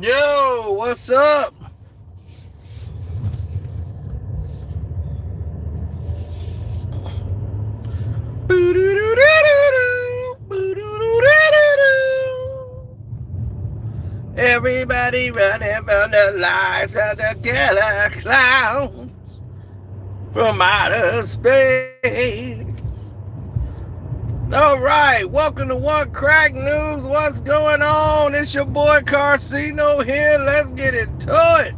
Yo, what's up? Everybody running from the lights of the killer clown from outer space. All right, welcome to One Crack News. What's going on? It's your boy Carcino here. Let's get into it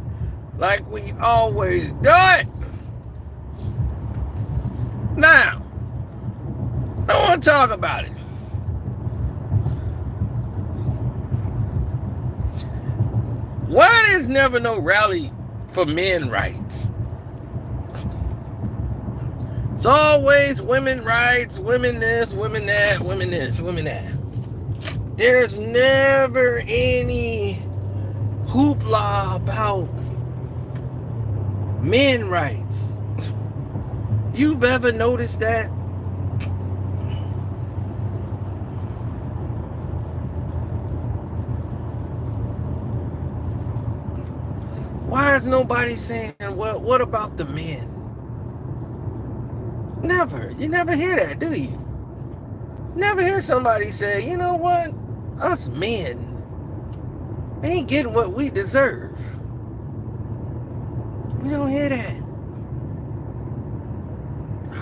like we always do it. Now, I want to talk about it. Why there's never no rally for men rights? It's always women rights, women this, women that, women this, women that. There's never any hoopla about men rights. You've ever noticed that? Why is nobody saying, well, what about the men? Never. You never hear that, do you? Never hear somebody say, you know what? Us men ain't getting what we deserve. You don't hear that.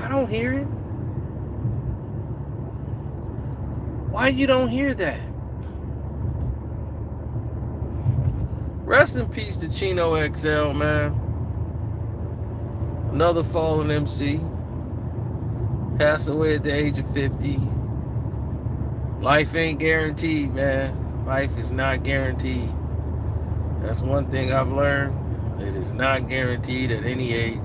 I don't hear it. Why you don't hear that? Rest in peace to Chino XL, man. Another fallen MC. Passed away at the age of 50. Life ain't guaranteed, man. Life is not guaranteed. That's one thing I've learned. It is not guaranteed at any age.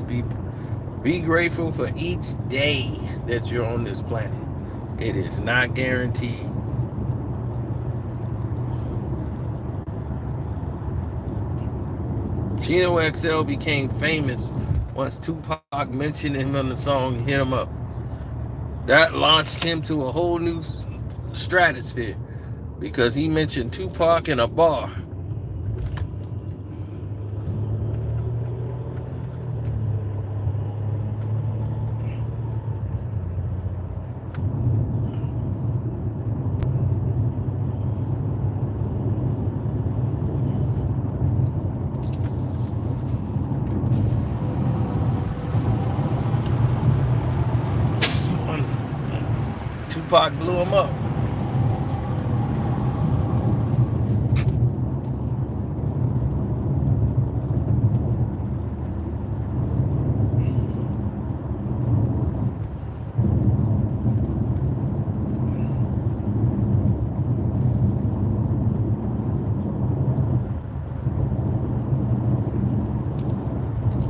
Be grateful for each day that you're on this planet. It is not guaranteed. Chino XL became famous once Tupac mentioned him on the song Hit 'Em Up. That launched him to a whole new stratosphere because he mentioned Tupac in a bar. Tupac blew him up.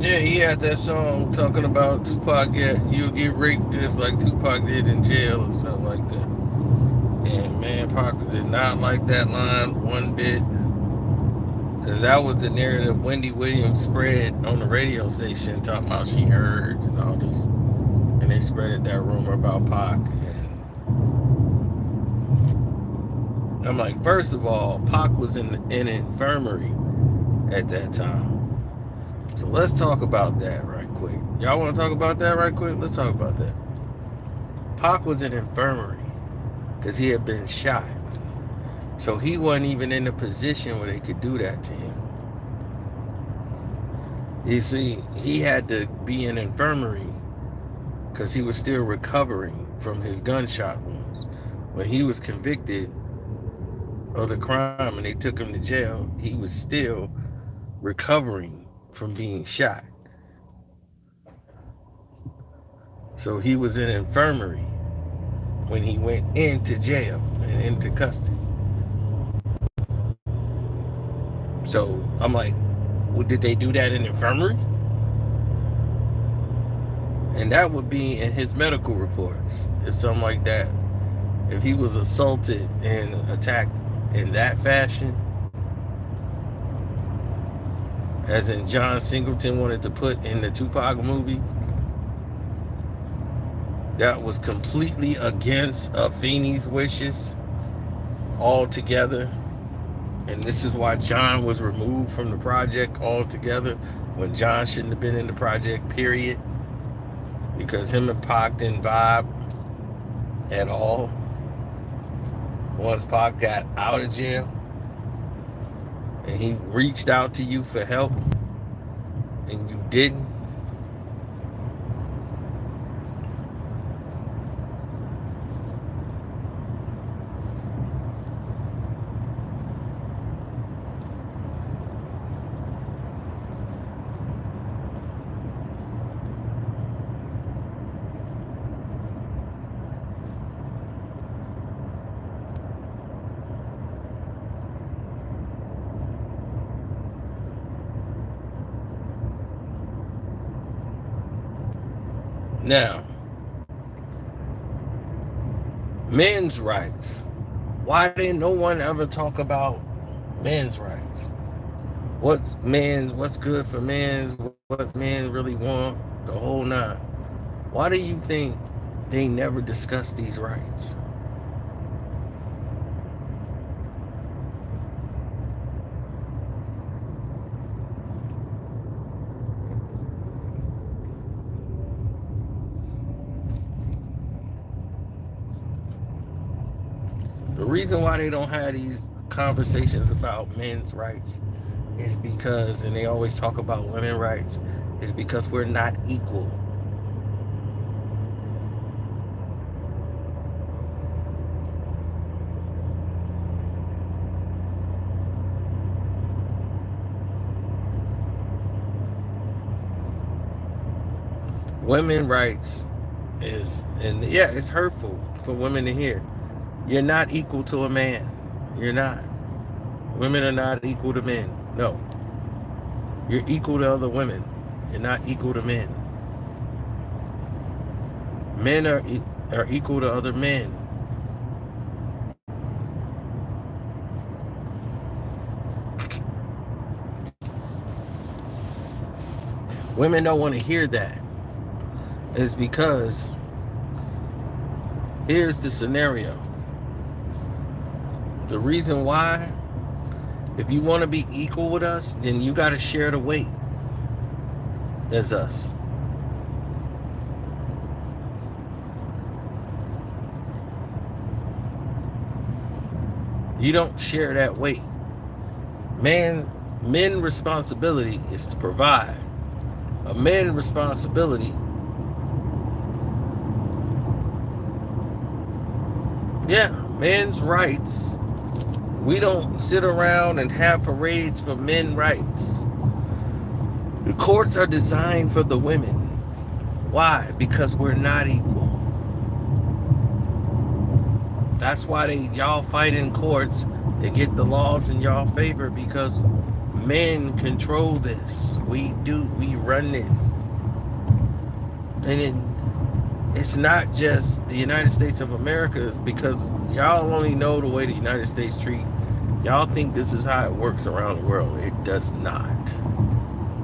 Yeah, he had that song talking about Tupac, you'll get raped just like Tupac did in jail or something like that. And man, Pac did not like that line one bit. Because that was the narrative Wendy Williams spread on the radio station, talking about she heard and all this. And they spreaded that rumor about Pac. And I'm like, first of all, Pac was in an infirmary at that time. So let's talk about that right quick. Y'all want to talk about that right quick? Let's talk about that. Pac was in infirmary because he had been shot. So he wasn't even in a position where they could do that to him. You see, he had to be in infirmary because he was still recovering from his gunshot wounds. When he was convicted of the crime and they took him to jail, he was still recovering from being shot. So he was in infirmary when he went into jail and into custody. So I'm like, well, did they do that in infirmary? And that would be in his medical reports, if something like that. If he was assaulted and attacked in that fashion, as in John Singleton wanted to put in the Tupac movie, that was completely against Afeni's wishes altogether. And this is why John was removed from the project altogether, when John shouldn't have been in the project, period. Because him and Pac didn't vibe at all. Once Pac got out of jail and he reached out to you for help and you didn't. Now, men's rights. Why didn't no one ever talk about men's rights? What's good for men's, what men really want, the whole nine. Why do you think they never discuss these rights? The reason why they don't have these conversations about men's rights is because, and they always talk about women's rights, is because we're not equal. Women's rights is, and yeah, it's hurtful for women to hear. You're not equal to a man. You're not. Women are not equal to men. No. You're equal to other women. You're not equal to men. Men are equal to other men. Women don't want to hear that. It's because here's the scenario. The reason why, if you want to be equal with us, then you got to share the weight as us. You don't share that weight. Men's responsibility is to provide. A man's responsibility, yeah, men's rights. We don't sit around and have parades for men's rights. The courts are designed for the women. Why? Because we're not equal. That's why y'all fight in courts to get the laws in y'all favor, because men control this. We run this. And it's not just the United States of America, because y'all only know the way the United States treat. Y'all think this is how it works around the world. It does not.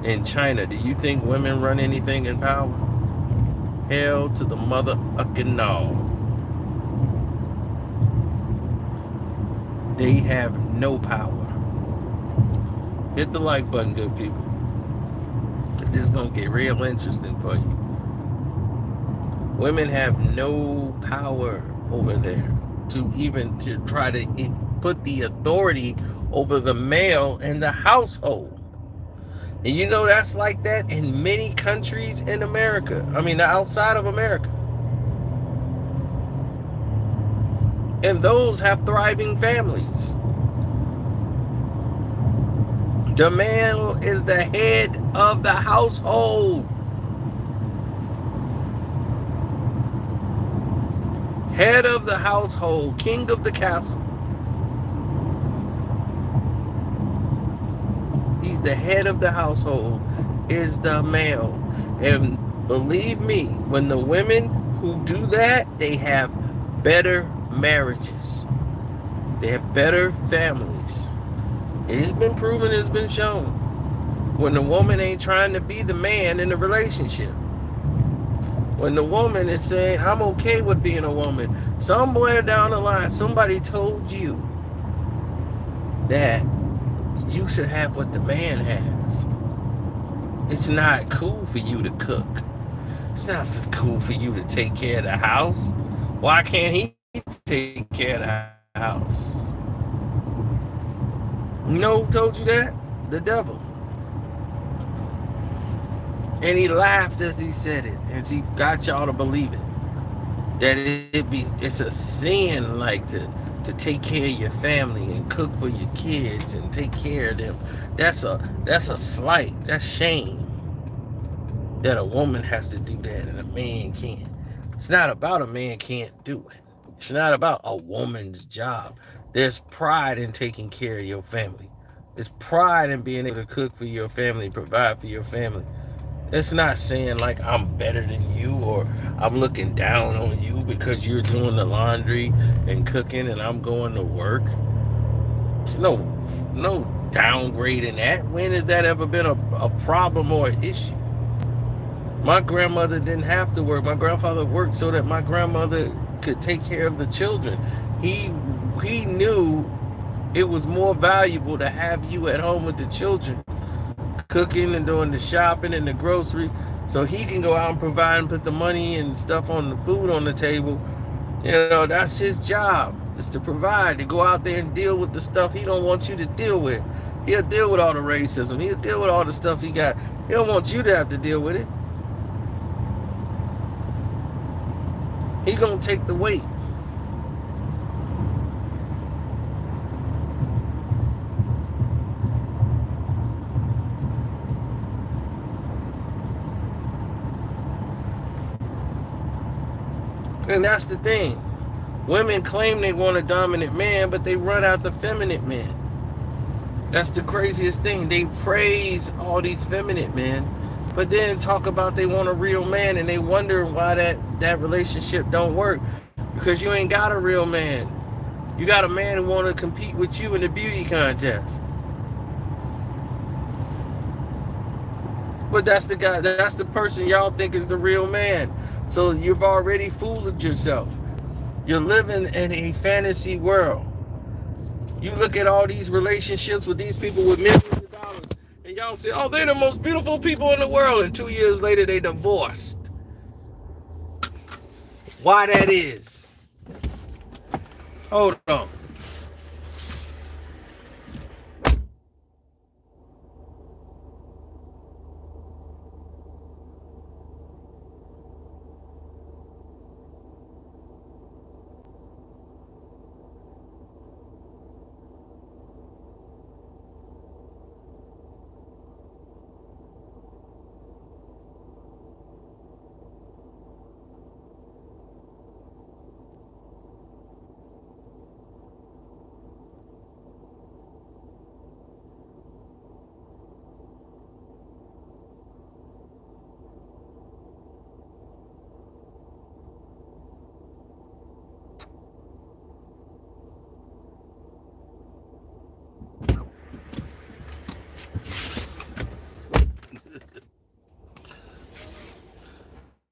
In China, do you think women run anything in power? Hell to the mother-ucking no. They have no power. Hit the like button, good people. This is going to get real interesting for you. Women have no power over there to try to put the authority over the male in the household. And you know that's like that in many countries in America. I mean, outside of America. And those have thriving families. The man is the head of the household. Head of the household, king of the castle. He's the head of the household, is the male. And believe me, when the women who do that, they have better marriages. They have better families. It has been proven, it's been shown. When the woman ain't trying to be the man in the relationship. When the woman is saying, I'm okay with being a woman. Somewhere down the line, somebody told you that you should have what the man has. It's not cool for you to cook. It's not cool for you to take care of the house. Why can't he take care of the house? You know who told you that? The devil. And he laughed as he said it, and he got y'all to believe it. That it's a sin like to take care of your family and cook for your kids and take care of them. That's a slight. That's shame that a woman has to do that and a man can't. It's not about a man can't do it. It's not about a woman's job. There's pride in taking care of your family. There's pride in being able to cook for your family, provide for your family. It's not saying like I'm better than you or I'm looking down on you because you're doing the laundry and cooking and I'm going to work. It's no downgrading that. When has that ever been a problem or an issue? My grandmother didn't have to work. My grandfather worked so that my grandmother could take care of the children. He he knew it was more valuable to have you at home with the children, cooking and doing the shopping and the groceries, so he can go out and provide and put the money and stuff on the food on the table. You know, that's his job, is to provide, to go out there and deal with the stuff he don't want you to deal with. He'll deal with all the racism. He'll deal with all the stuff he got. He don't want you to have to deal with it. He gonna take the weight. And that's the thing. Women claim they want a dominant man, but they run out the feminine men. That's the craziest thing. They praise all these feminine men, but then talk about they want a real man, and they wonder why that relationship don't work. Because you ain't got a real man. You got a man who want to compete with you in the beauty contest. But that's the guy, that's the person y'all think is the real man. So you've already fooled yourself. You're living in a fantasy world. You look at all these relationships with these people with millions of dollars, and y'all say, oh, they're the most beautiful people in the world, and 2 years later they divorced. Why that is? Hold on.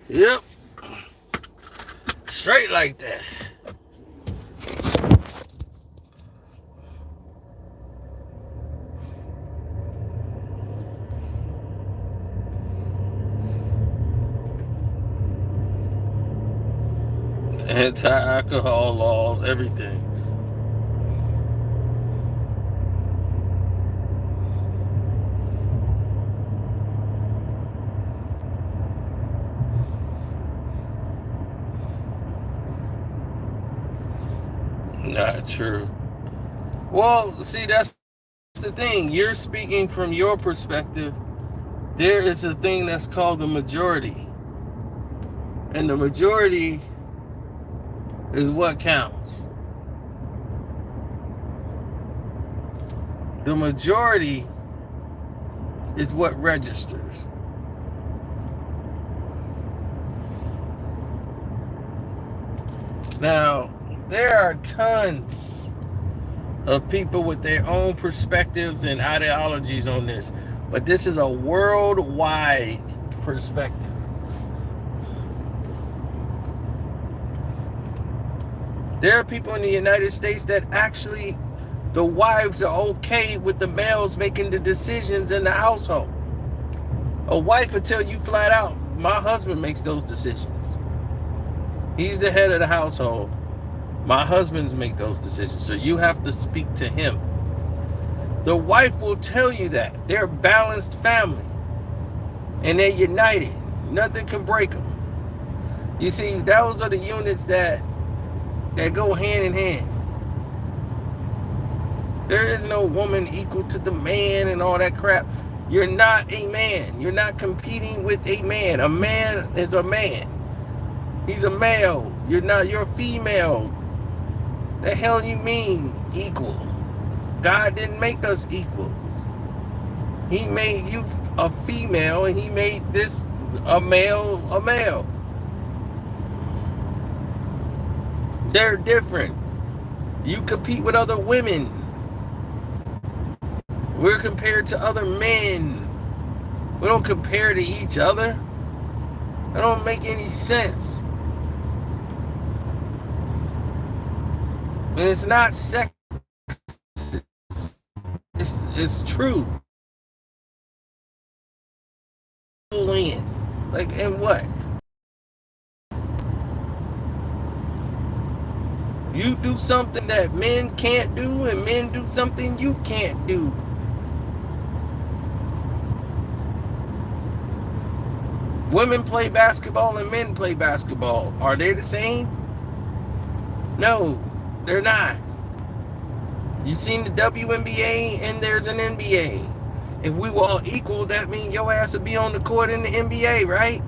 Yep. Straight like that. Anti-alcohol laws, everything. Not true. Well, see, that's the thing. You're speaking from your perspective. There is a thing that's called the majority. And the majority is what counts. The majority is what registers. Now, there are tons of people with their own perspectives and ideologies on this, but this is a worldwide perspective. There are people in the United States that actually The wives are okay with the males making the decisions in the household. A wife will tell you flat out, my husband makes those decisions. He's the head of the household. My husbands make those decisions, so you have to speak to him. The wife will tell you that. They're a balanced family, and they're united. Nothing can break them. You see, those are the units that go hand in hand. There is no woman equal to the man and all that crap. You're not a man. You're not competing with a man. A man is a man. He's a male. You're a female. The hell you mean equal? God didn't make us equals. He made you a female, and he made this a male a male. They're different. You compete with other women. We're compared to other men. We don't compare to each other. That don't make any sense. And it's not sexist. It's true. Like, and what? You do something that men can't do, and men do something you can't do. Women play basketball and men play basketball. Are they the same? No, they're not. You've seen the WNBA and there's an NBA. If we were all equal, that means your ass would be on the court in the NBA, right?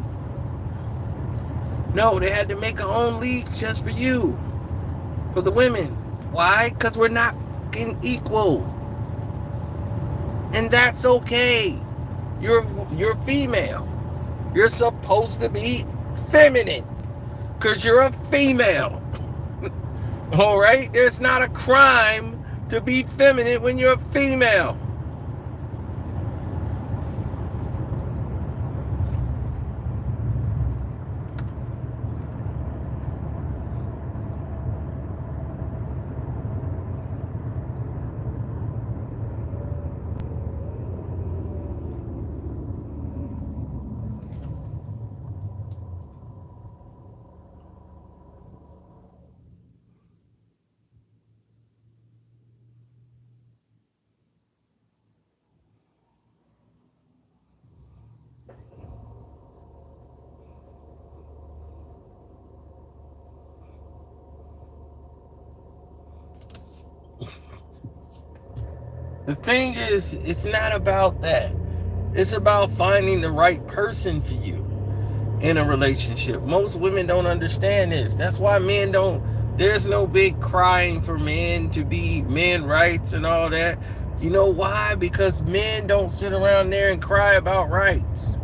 No, they had to make a own league just for you. For the women. Why? Because we're not fucking equal. And that's okay. You're female. You're supposed to be feminine. Because you're a female. Alright? There's not a crime to be feminine when you're a female. The thing is, it's not about that. It's about finding the right person for you in a relationship. Most women don't understand this. That's why men don't, there's no big crying for men to be men rights and all that. You know why? Because men don't sit around there and cry about rights.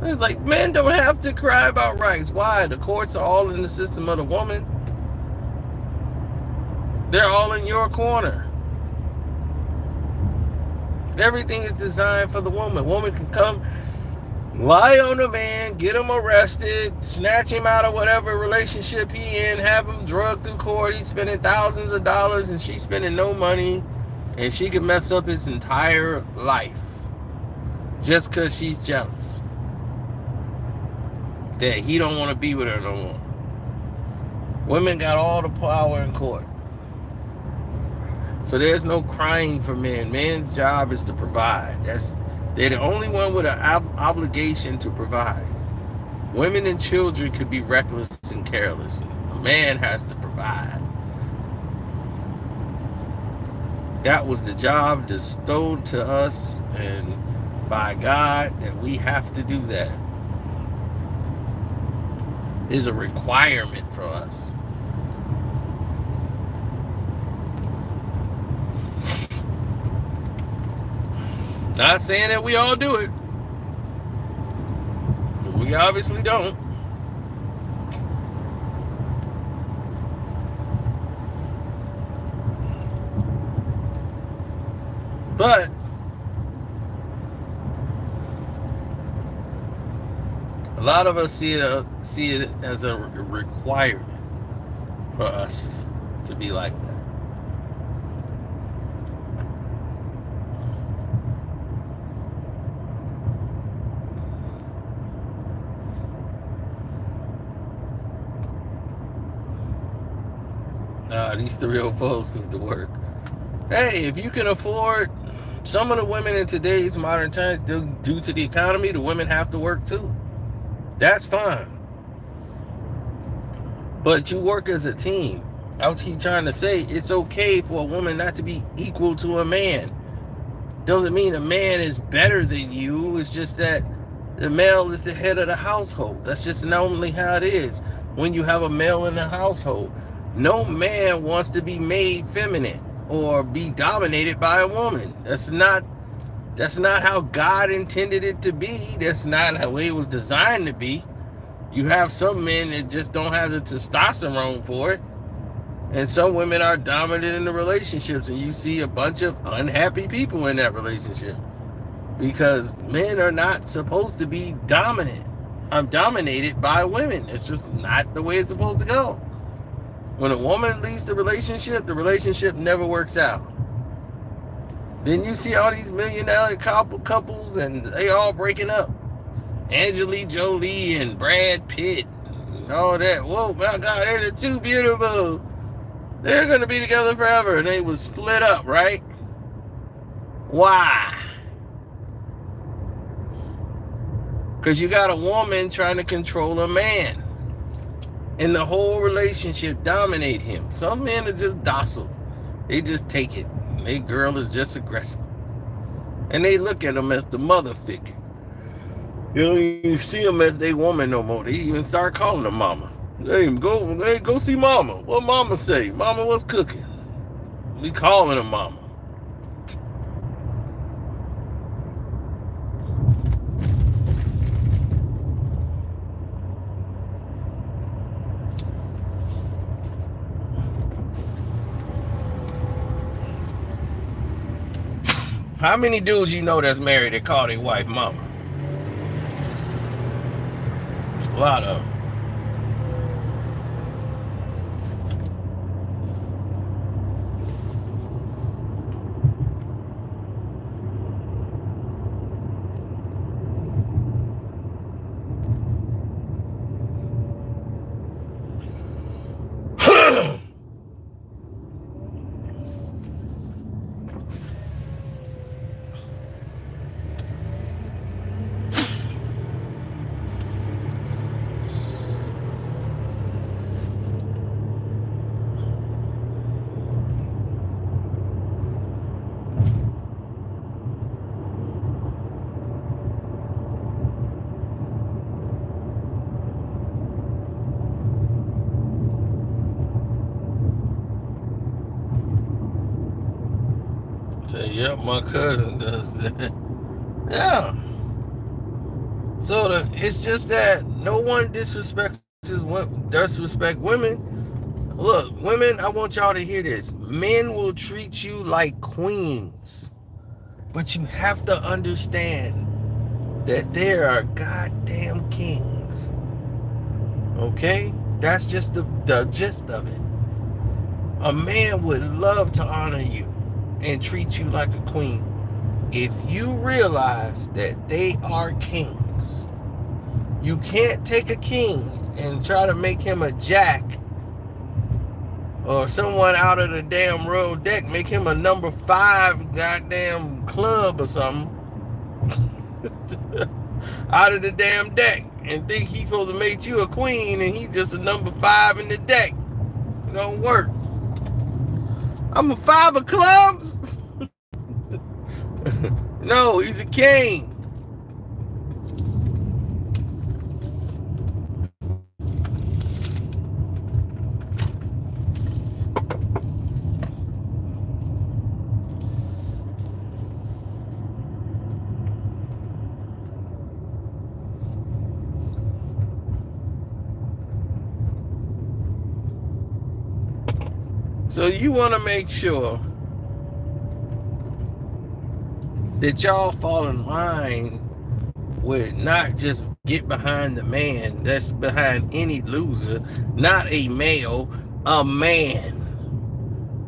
It's like, men don't have to cry about rights. Why? The courts are all in the system of the woman. They're all in your corner. Everything is designed for the woman. Woman can come, lie on a man, get him arrested, snatch him out of whatever relationship he in, have him drugged through court. He's spending thousands of dollars and she's spending no money, and she can mess up his entire life just because she's jealous that he don't want to be with her no more. Women got all the power in court. So there's no crying for men. Men's job is to provide. They're the only one with an obligation to provide. Women and children could be reckless and careless. A man has to provide. That was the job bestowed to us, and by God, that we have to do that. It is a requirement for us. Not saying that we all do it. We obviously don't. But a lot of us see it as a requirement for us to be like that. Nah, these 304s need to work. Hey, if you can afford some of the women in today's modern times, due to the economy, the women have to work too. That's fine. But you work as a team. I keep trying to say it's okay for a woman not to be equal to a man. Doesn't mean a man is better than you. It's just that the male is the head of the household. That's just normally how it is when you have a male in the household. No man wants to be made feminine or be dominated by a woman. That's not how God intended it to be. That's not how it was designed to be. You have some men that just don't have the testosterone for it. And some women are dominant in the relationships, and you see a bunch of unhappy people in that relationship. Because men are not supposed to be dominant. I'm dominated by women. It's just not the way it's supposed to go. When a woman leaves the relationship never works out. Then you see all these millionaire couples, and they all breaking up. Angelina Jolie and Brad Pitt and all that. Whoa, my God, they're too beautiful. They're going to be together forever. And they was split up, right? Why? Because you got a woman trying to control a man. And the whole relationship dominate him. Some men are just docile. They just take it. Their girl is just aggressive. And they look at him as the mother figure. You don't even see them as they woman no more. They even start calling them mama. Hey, go see mama. What mama say? Mama, what's cooking? We calling her mama. How many dudes you know that's married that call their wife mama? A lot of them. Say, yep, my cousin does that. Yeah. So it's just that no one disrespects women. Look, women, I want y'all to hear this. Men will treat you like queens. But you have to understand that there are goddamn kings. Okay? That's just the gist of it. A man would love to honor you and treat you like a queen if you realize that they are kings. You can't take a king and try to make him a jack or someone out of the damn royal deck, make him a number 5 goddamn club or something out of the damn deck and think he's supposed to make you a queen and he's just a number 5 in the deck. It don't work. I'm a 5 of clubs. No, he's a king. So you want to make sure that y'all fall in line with not just get behind the man that's behind any loser, not a male, a man.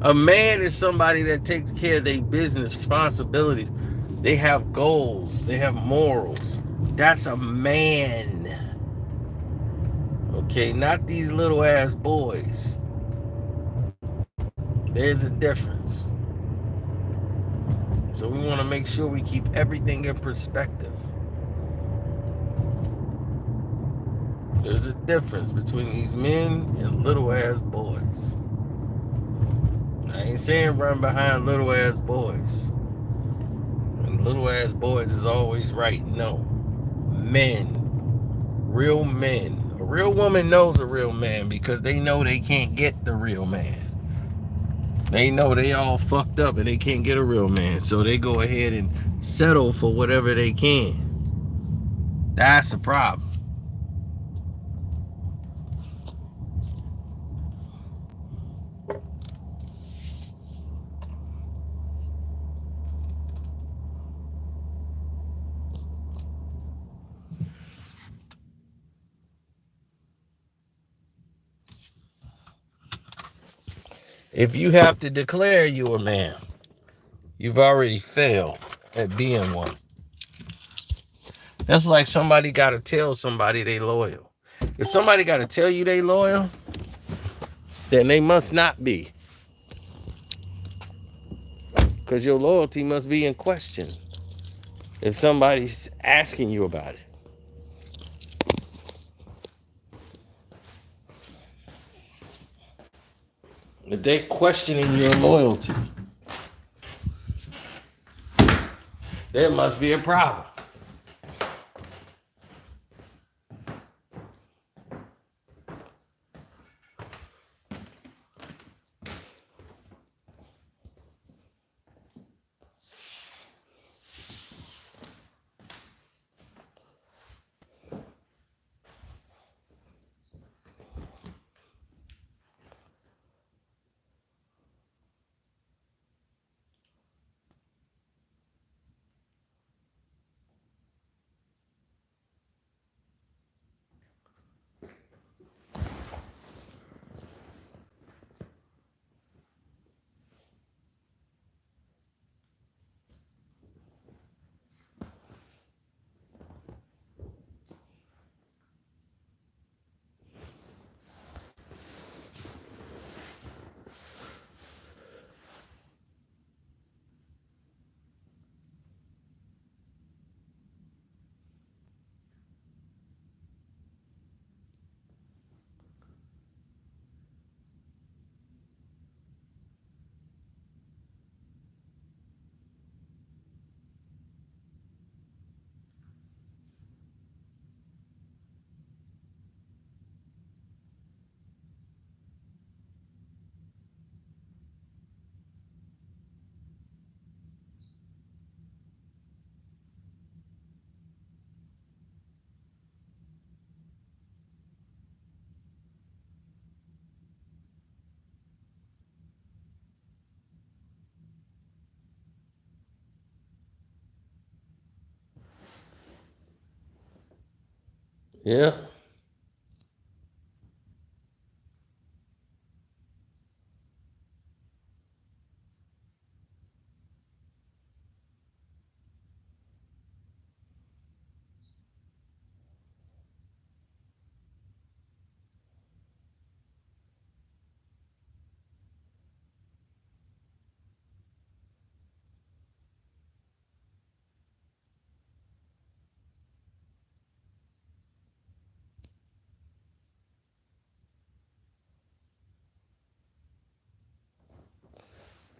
A man is somebody that takes care of their business responsibilities. They have goals, they have morals. That's a man. Okay, not these little ass boys. There's a difference. So we want to make sure we keep everything in perspective. There's a difference between these men and little ass boys. I ain't saying run behind little ass boys. And little ass boys is always right. No. Men. Real men. A real woman knows a real man because they know they can't get the real man. They know they all fucked up and they can't get a real man. So they go ahead and settle for whatever they can. That's the problem. If you have to declare you a man, you've already failed at being one. That's like somebody got to tell somebody they loyal. If somebody got to tell you they loyal, then they must not be. Because your loyalty must be in question if somebody's asking you about it. If they're questioning your loyalty, there must be a problem. Yeah.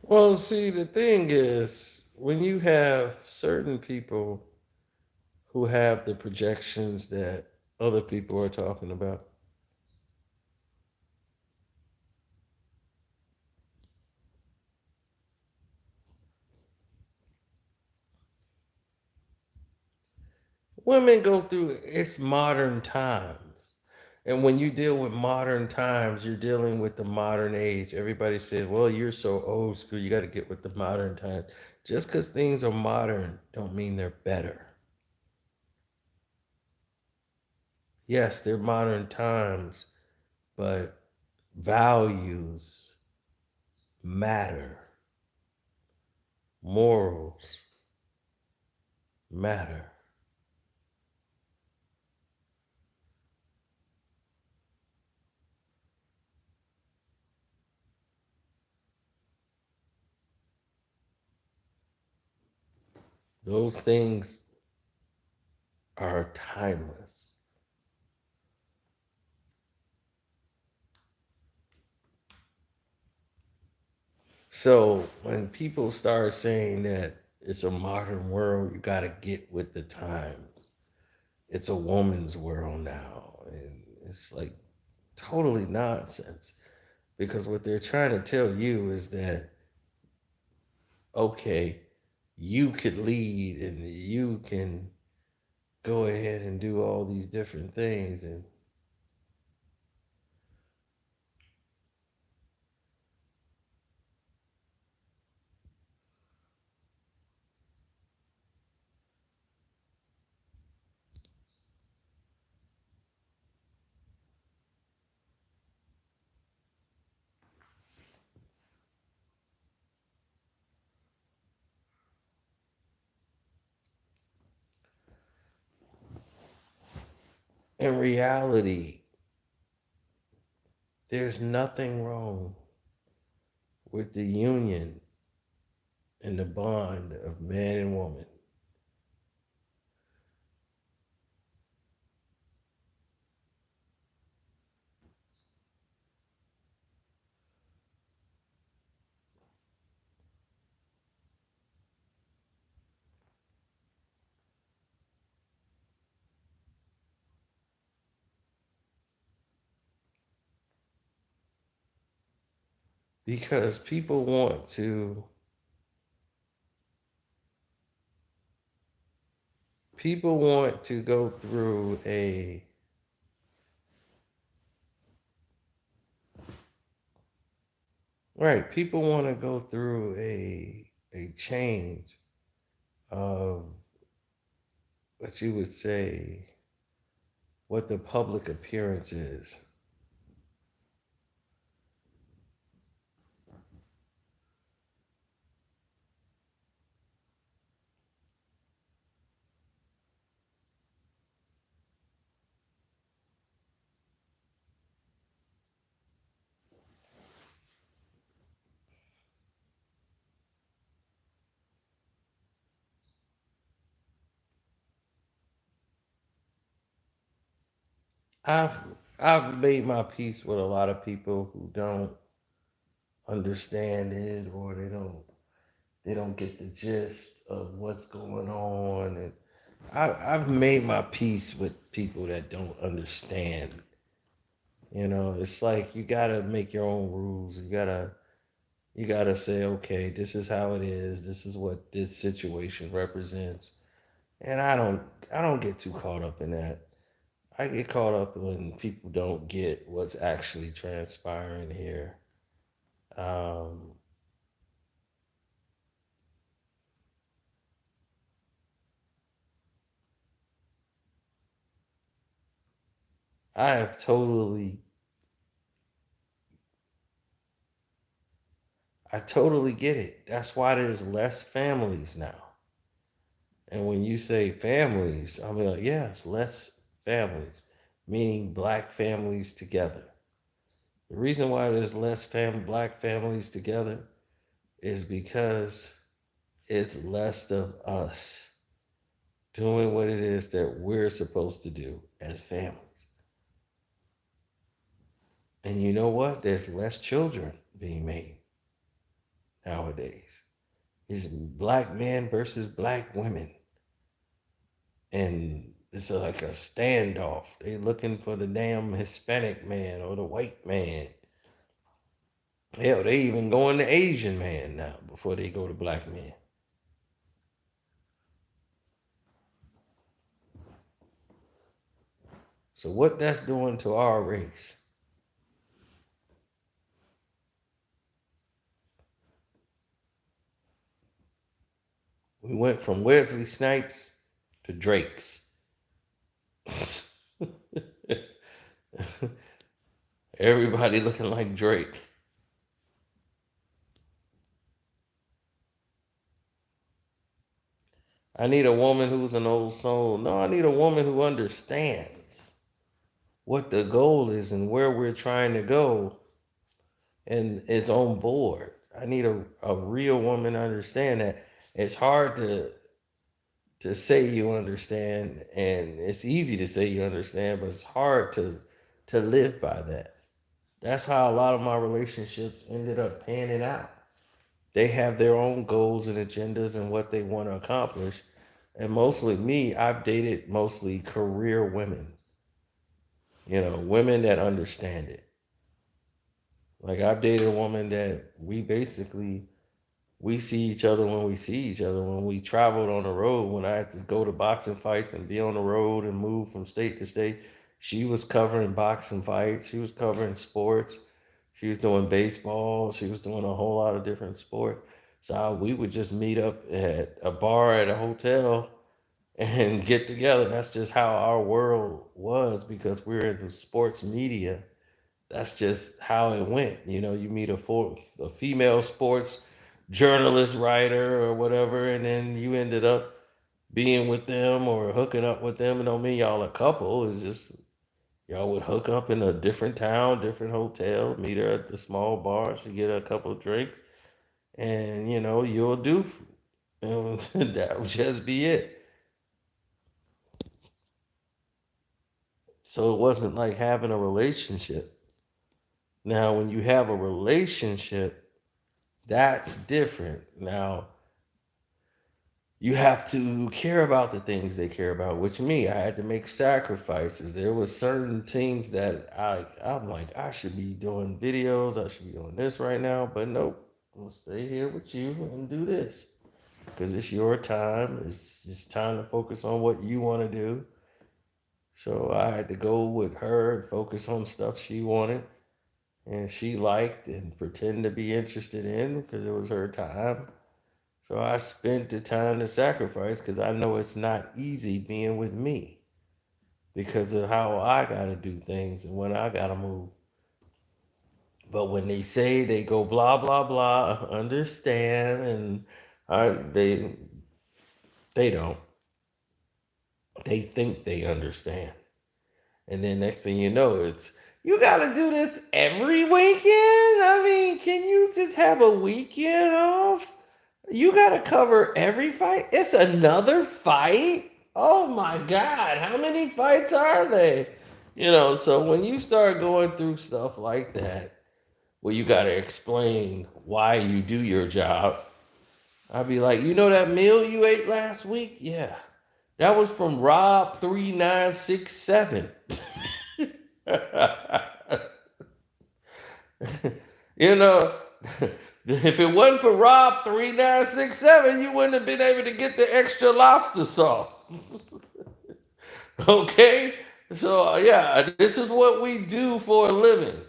Well, see, the thing is, when you have certain people who have the projections that other people are talking about, women go through it's modern times. And when you deal with modern times, you're dealing with the modern age. Everybody says, well, you're so old school, you got to get with the modern times. Just because things are modern don't mean they're better. Yes, they're modern times, but values matter, morals matter. Those things are timeless. So when people start saying that it's a modern world, you got to get with the times. It's a woman's world now. And it's like totally nonsense because what they're trying to tell you is that, okay, you could lead and you can go ahead and do all these different things. And in reality, there's nothing wrong with the union and the bond of man and woman because people want to go through a right, people want to go through a change of what you would say what the public appearance is. I've I've made my peace with a lot of people who don't understand it or they don't get the gist of what's going on, and I've made my peace with people that don't understand. It's like you gotta make your own rules. You gotta say, okay, this is how it is. This is what this situation represents, and I don't get too caught up in that. I get caught up when people don't get what's actually transpiring here. Um, I have I totally get it. That's why there's less families now. And when you say families, I'm like, yes, less families, meaning black families together. The reason why there's less black families together is because it's less of us doing what it is that we're supposed to do as families. And you know what? There's less children being made nowadays. It's black men versus black women. And it's like a standoff. They looking for the damn Hispanic man or the white man. Hell, they even going to Asian man now before they go to black man. So what that's doing to our race? We went from Wesley Snipes to Drake's. Everybody looking like Drake. I need a woman who's an old soul. No, I need a woman who understands what the goal is and where we're trying to go and is on board. I need a real woman to understand that it's hard to to say you understand, and it's easy to say you understand, but it's hard to live by that. That's how a lot of my relationships ended up panning out. They have their own goals and agendas and what they want to accomplish. And mostly me, I've dated mostly career women, women that understand it. Like I've dated a woman that we see each other when we see each other. When we traveled on the road, when I had to go to boxing fights and be on the road and move from state to state, she was covering boxing fights. She was covering sports. She was doing baseball. She was doing a whole lot of different sports. So we would just meet up at a bar at a hotel and get together. That's just how our world was because we're in the sports media. That's just how it went. You meet a female sports journalist, writer, or whatever, and then you ended up being with them or hooking up with them. It don't mean y'all a couple. It's just y'all would hook up in a different town, different hotel, meet her at the small bar. She get a couple of drinks, and you'll do. That would just be it. So it wasn't like having a relationship. Now, when you have a relationship, that's different. Now, you have to care about the things they care about, which me, I had to make sacrifices. There was certain things that I'm like, I should be doing videos, I should be doing this right now, but nope. I'll stay here with you and do this. Because it's your time. It's just time to focus on what you want to do. So I had to go with her and focus on stuff she wanted and she liked and pretend to be interested in because it was her time. So I spent the time to sacrifice because I know it's not easy being with me because of how I got to do things and when I got to move. But when they say they go blah blah blah, understand, and I, they don't. They think they understand, and then next thing you know, it's you got to do this every weekend. I mean, can you just have a weekend off? You got to cover every fight. It's another fight. Oh my God, how many fights are they? So when you start going through stuff like that, where you got to explain why you do your job, I'd be like, that meal you ate last week? Yeah, that was from Rob 3967. you know, if it wasn't for Rob 3967, you wouldn't have been able to get the extra lobster sauce. Okay? So, yeah, this is what we do for a living.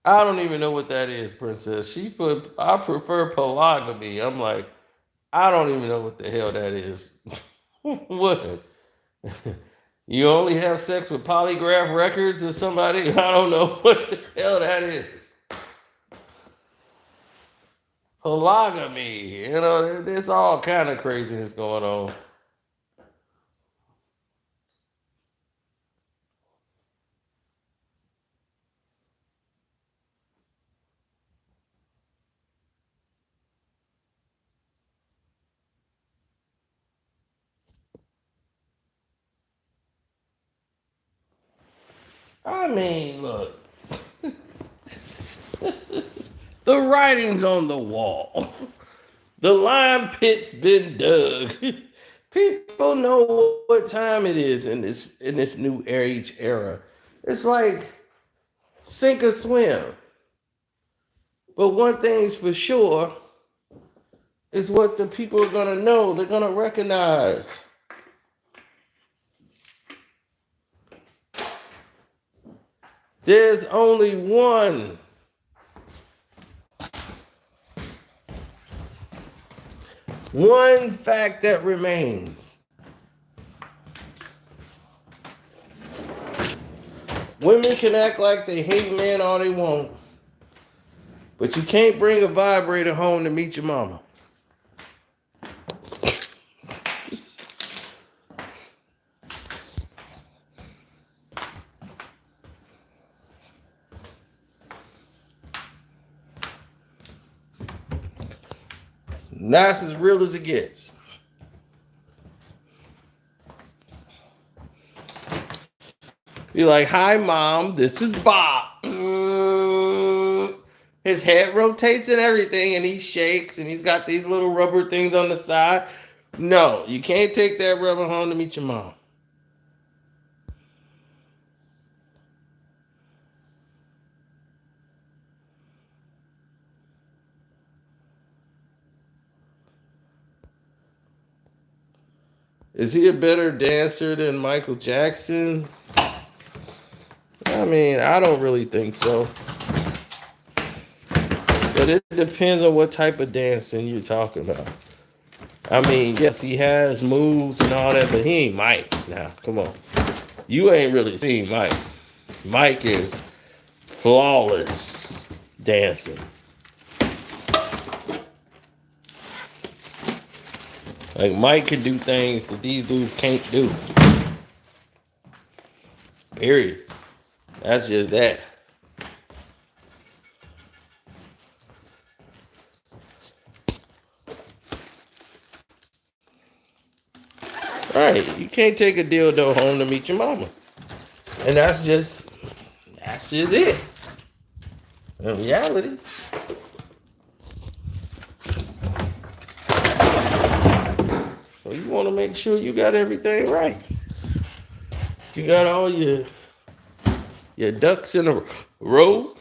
I don't even know what that is, Princess. She put, I prefer polygamy. I'm like, I don't even know what the hell that is. What? You only have sex with polygraph records or somebody? I don't know what the hell that is. Polygamy. There's all kind of craziness going on. I mean, look, the writing's on the wall. The lime pit's been dug. People know what time it is in this new age era. It's like sink or swim. But one thing's for sure is what the people are gonna know. They're gonna recognize. There's only one fact that remains. Women can act like they hate men all they want, but you can't bring a vibrator home to meet your mama. That's as real as it gets. Be like, hi, Mom, this is Bob. His head rotates and everything, and he shakes, and he's got these little rubber things on the side. No, you can't take that rubber home to meet your mom. Is he a better dancer than Michael Jackson? I mean, I don't really think so. But it depends on what type of dancing you're talking about. I mean, yes, he has moves and all that, but he ain't Mike. Now, come on. You ain't really seen Mike. Mike is flawless dancing. Like, Mike can do things that these dudes can't do. Period. That's just that. Right. You can't take a dildo home to meet your mama. And that's just it. In reality. So you want to make sure you got everything right. You got all your ducks in a row.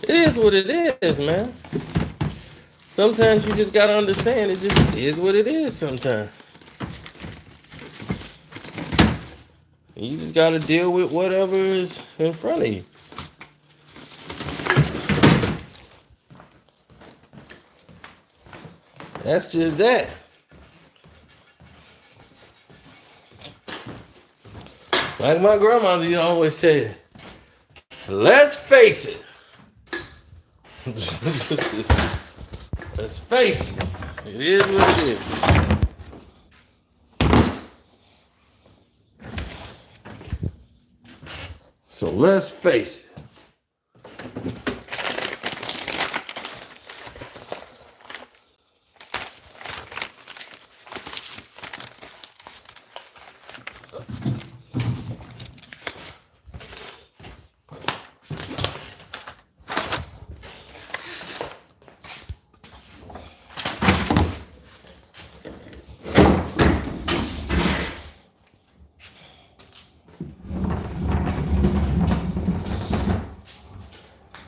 It is what it is, man. Sometimes you just gotta understand it just is what it is sometimes. You just gotta deal with whatever is in front of you. That's just that. Like my grandmother always said, let's face it. Let's face it. It is what it is. So let's face it.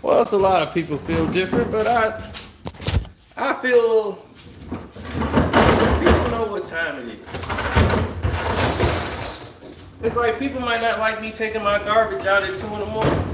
Well, it's a lot of people feel different, but I feel people know what time it is. It's like people might not like me taking my garbage out at 2 in the morning.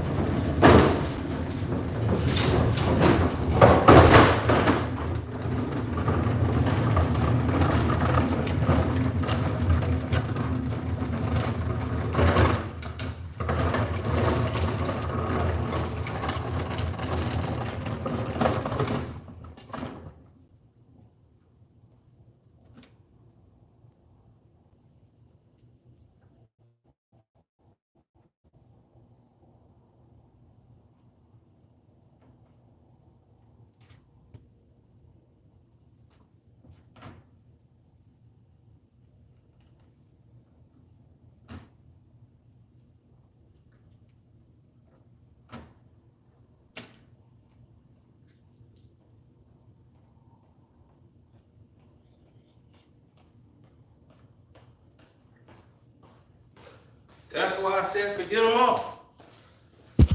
That's why I said forget them all.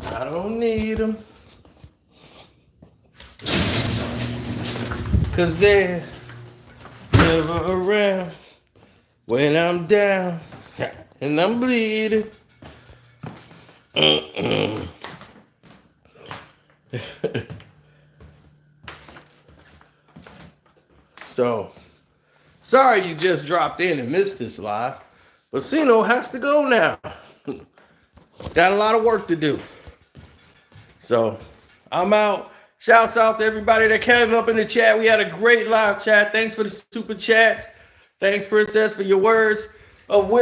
I don't need them. Cause they're never around when I'm down and I'm bleeding. So, sorry you just dropped in and missed this live. But Chino has to go now. Got a lot of work to do. So, I'm out. Shouts out to everybody that came up in the chat. We had a great live chat. Thanks for the super chats. Thanks, Princess, for your words of wisdom.